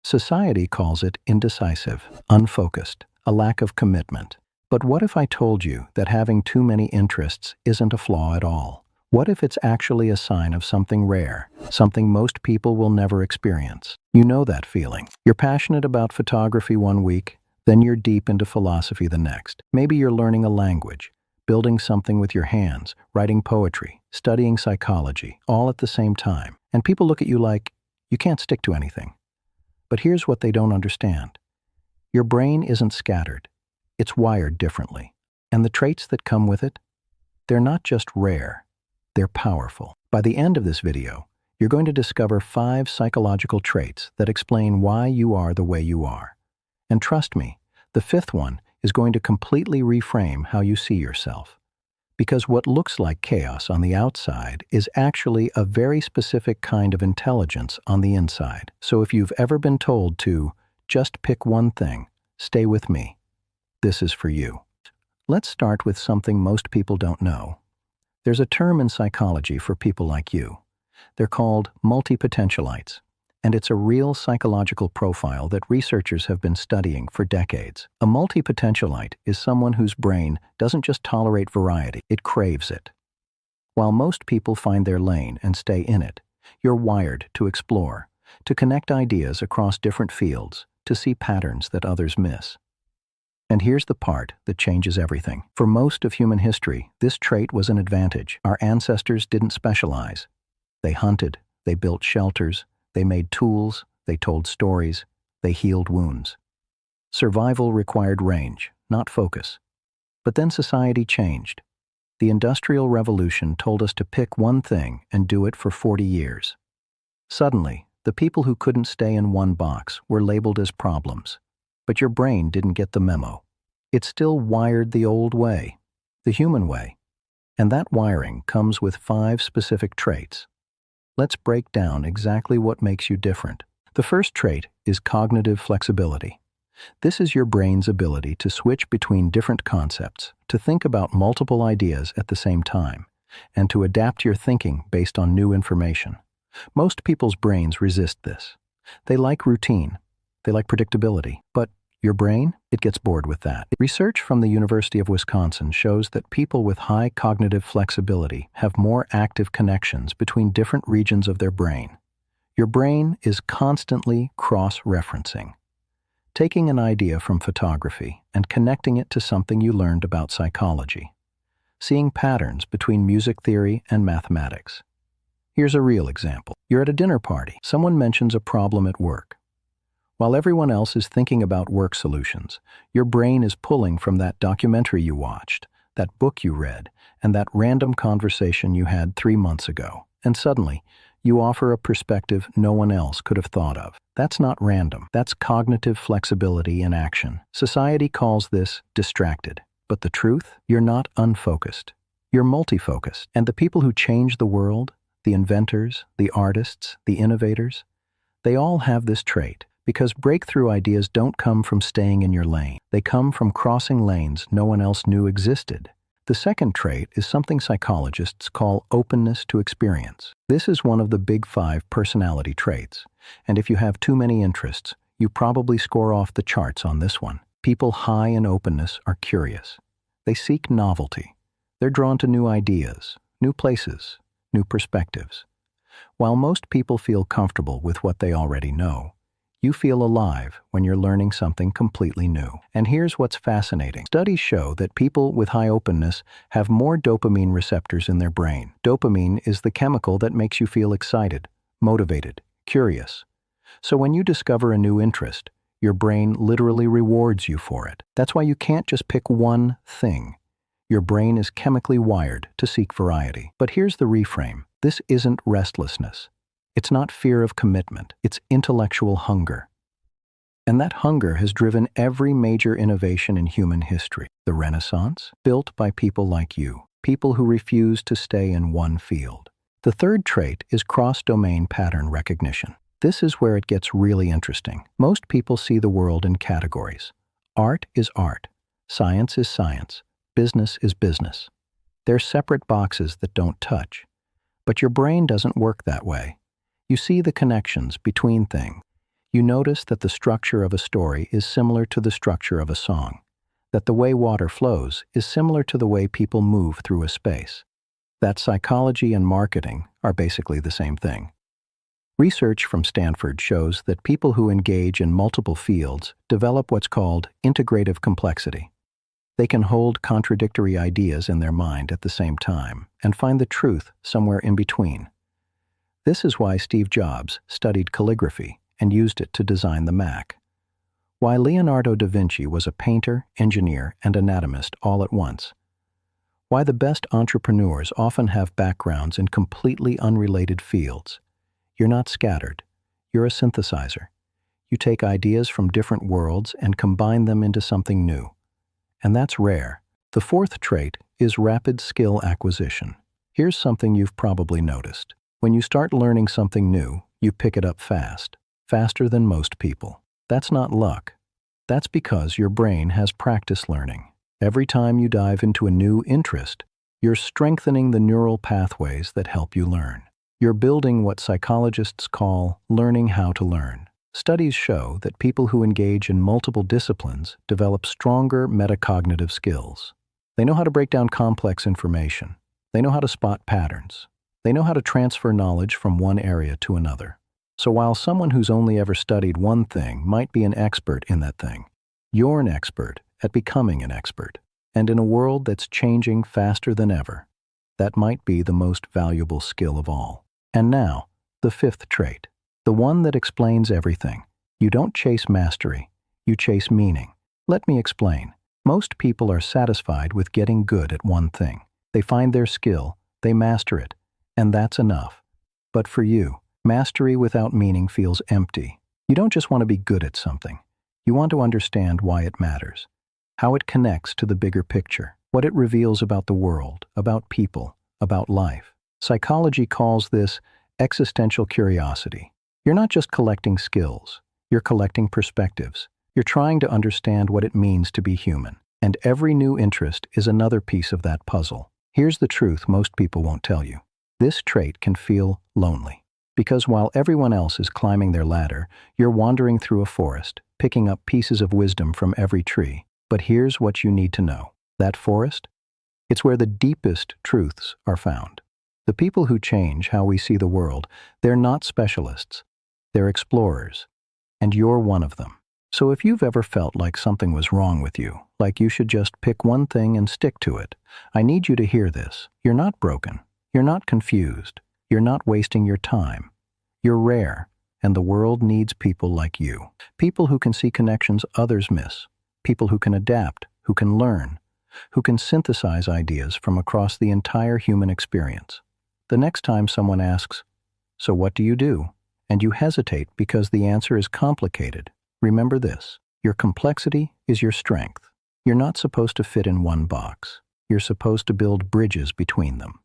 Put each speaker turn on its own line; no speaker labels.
Society calls it indecisive, unfocused, a lack of commitment. But what if I told you that having too many interests isn't a flaw at all? What if it's actually a sign of something rare, something most people will never experience? You know that feeling. You're passionate about photography one week, then you're deep into philosophy the next. Maybe you're learning a language, building something with your hands, writing poetry, studying psychology, all at the same time. And people look at you like, you can't stick to anything. But here's what they don't understand. Your brain isn't scattered. It's wired differently. And the traits that come with it, they're not just rare, they're powerful. By the end of this video, you're going to discover 5 psychological traits that explain why you are the way you are. And trust me, the 5th one is going to completely reframe how you see yourself. Because what looks like chaos on the outside is actually a very specific kind of intelligence on the inside. So if you've ever been told to just pick one thing, stay with me. This is for you. Let's start with something most people don't know. There's a term in psychology for people like you. They're called multipotentialites, and it's a real psychological profile that researchers have been studying for decades. A multipotentialite is someone whose brain doesn't just tolerate variety, it craves it. While most people find their lane and stay in it, you're wired to explore, to connect ideas across different fields, to see patterns that others miss. And here's the part that changes everything. For most of human history, this trait was an advantage. Our ancestors didn't specialize. They hunted, they built shelters, they made tools, they told stories, they healed wounds. Survival required range, not focus. But then society changed. The Industrial Revolution told us to pick one thing and do it for 40 years. Suddenly, the people who couldn't stay in one box were labeled as problems. But your brain didn't get the memo. It's still wired the old way, the human way. And that wiring comes with 5 specific traits. Let's break down exactly what makes you different. The first trait is cognitive flexibility. This is your brain's ability to switch between different concepts, to think about multiple ideas at the same time, and to adapt your thinking based on new information. Most people's brains resist this. They like routine. They like predictability. But your brain, it gets bored with that. Research from the University of Wisconsin shows that people with high cognitive flexibility have more active connections between different regions of their brain. Your brain is constantly cross-referencing, taking an idea from photography and connecting it to something you learned about psychology, seeing patterns between music theory and mathematics. Here's a real example. You're at a dinner party. Someone mentions a problem at work. While everyone else is thinking about work solutions, your brain is pulling from that documentary you watched, that book you read, and that random conversation you had 3 months ago. And suddenly, you offer a perspective no one else could have thought of. That's not random. That's cognitive flexibility in action. Society calls this distracted. But the truth? You're not unfocused. You're multifocused. And the people who change the world, the inventors, the artists, the innovators, they all have this trait. Because breakthrough ideas don't come from staying in your lane. They come from crossing lanes no one else knew existed. The second trait is something psychologists call openness to experience. This is one of the big 5 personality traits. And if you have too many interests, you probably score off the charts on this one. People high in openness are curious. They seek novelty. They're drawn to new ideas, new places, new perspectives. While most people feel comfortable with what they already know, you feel alive when you're learning something completely new. And here's what's fascinating. Studies show that people with high openness have more dopamine receptors in their brain. Dopamine is the chemical that makes you feel excited, motivated, curious. So when you discover a new interest, your brain literally rewards you for it. That's why you can't just pick one thing. Your brain is chemically wired to seek variety. But here's the reframe. This isn't restlessness. It's not fear of commitment, it's intellectual hunger. And that hunger has driven every major innovation in human history. The Renaissance, built by people like you, people who refuse to stay in one field. The third trait is cross-domain pattern recognition. This is where it gets really interesting. Most people see the world in categories. Art is art, science is science, business is business. They're separate boxes that don't touch. But your brain doesn't work that way. You see the connections between things. You notice that the structure of a story is similar to the structure of a song, that the way water flows is similar to the way people move through a space, that psychology and marketing are basically the same thing. Research from Stanford shows that people who engage in multiple fields develop what's called integrative complexity. They can hold contradictory ideas in their mind at the same time and find the truth somewhere in between. This is why Steve Jobs studied calligraphy and used it to design the Mac. Why Leonardo da Vinci was a painter, engineer, and anatomist all at once. Why the best entrepreneurs often have backgrounds in completely unrelated fields. You're not scattered. You're a synthesizer. You take ideas from different worlds and combine them into something new. And that's rare. The fourth trait is rapid skill acquisition. Here's something you've probably noticed. When you start learning something new, you pick it up fast, faster than most people. That's not luck. That's because your brain has practice learning. Every time you dive into a new interest, you're strengthening the neural pathways that help you learn. You're building what psychologists call learning how to learn. Studies show that people who engage in multiple disciplines develop stronger metacognitive skills. They know how to break down complex information. They know how to spot patterns. They know how to transfer knowledge from one area to another. So while someone who's only ever studied one thing might be an expert in that thing, you're an expert at becoming an expert. And in a world that's changing faster than ever, that might be the most valuable skill of all. And now, the fifth trait, the one that explains everything. You don't chase mastery, you chase meaning. Let me explain. Most people are satisfied with getting good at one thing. They find their skill, they master it, and that's enough. But for you, mastery without meaning feels empty. You don't just want to be good at something. You want to understand why it matters, how it connects to the bigger picture, what it reveals about the world, about people, about life. Psychology calls this existential curiosity. You're not just collecting skills. You're collecting perspectives. You're trying to understand what it means to be human. And every new interest is another piece of that puzzle. Here's the truth most people won't tell you. This trait can feel lonely. Because while everyone else is climbing their ladder, you're wandering through a forest, picking up pieces of wisdom from every tree. But here's what you need to know. That forest? It's where the deepest truths are found. The people who change how we see the world, they're not specialists. They're explorers. And you're one of them. So if you've ever felt like something was wrong with you, like you should just pick one thing and stick to it, I need you to hear this. You're not broken. You're not confused. You're not wasting your time. You're rare, and the world needs people like you. People who can see connections others miss. People who can adapt, who can learn, who can synthesize ideas from across the entire human experience. The next time someone asks, "So what do you do?" and you hesitate because the answer is complicated, remember this. Your complexity is your strength. You're not supposed to fit in one box. You're supposed to build bridges between them.